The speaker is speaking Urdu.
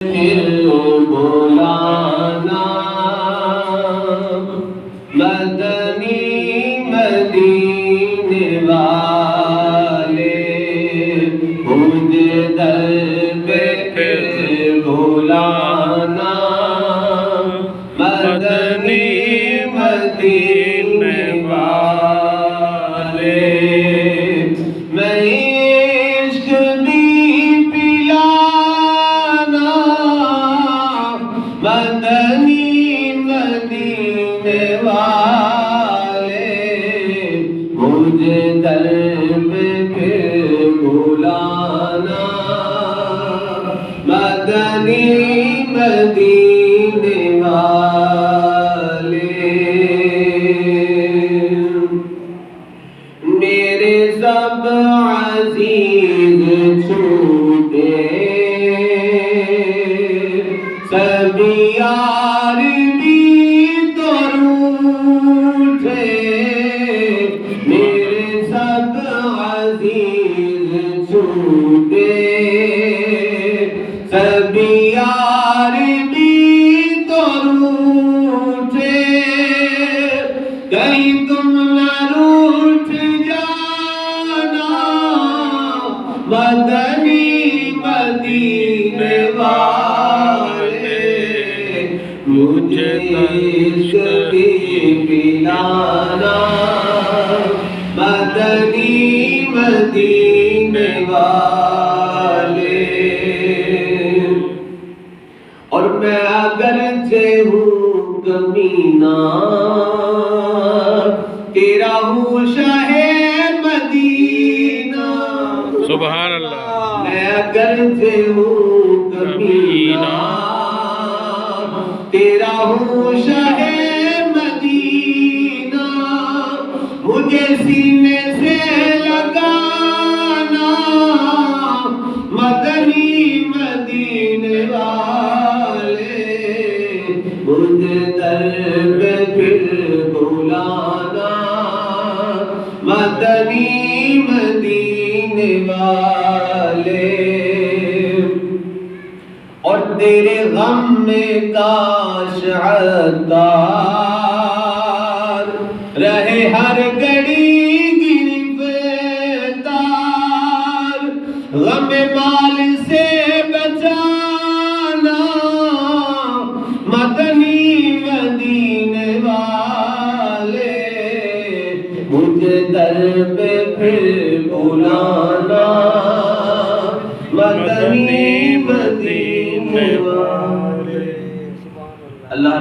پھر بلانا مدنی مدینے والے مجھے در پہ پھر بلانا مدنی مدینے والے میں عشق بھی پلانا مدنی مدینے والے مجھے در پہ پھر بلانا مدنی مدینے والے میرے سب عزیز چھوٹے سبھی یار بھی تو روٹھے میرے سب عزیز چھوٹے سبھی یار بھی تو روٹھے کہیں تم نہ روٹھ جانا مدنی مدینے والے مجھے عشق بھی پلانا مدنی مدینے والے اور میں اگرچہ ہوں کمینہ تیرا ہوں شاہ مدینہ سبحان اللہ میں اگرچہ ہوں کمینہ تیرا ہوں شاہ مدینہ مجھے سینے سے لگانا مدنی مدینے والے مجھے در پہ پھر بلانا مدنی مدینے والے اور تیرے غم میں کاش عطار رہے ہر گھڑی گرفتار غم مال سے بچانا مدنی مدینے والے مجھے در پہ پھر بلانا مدنی مدینے والے اللہ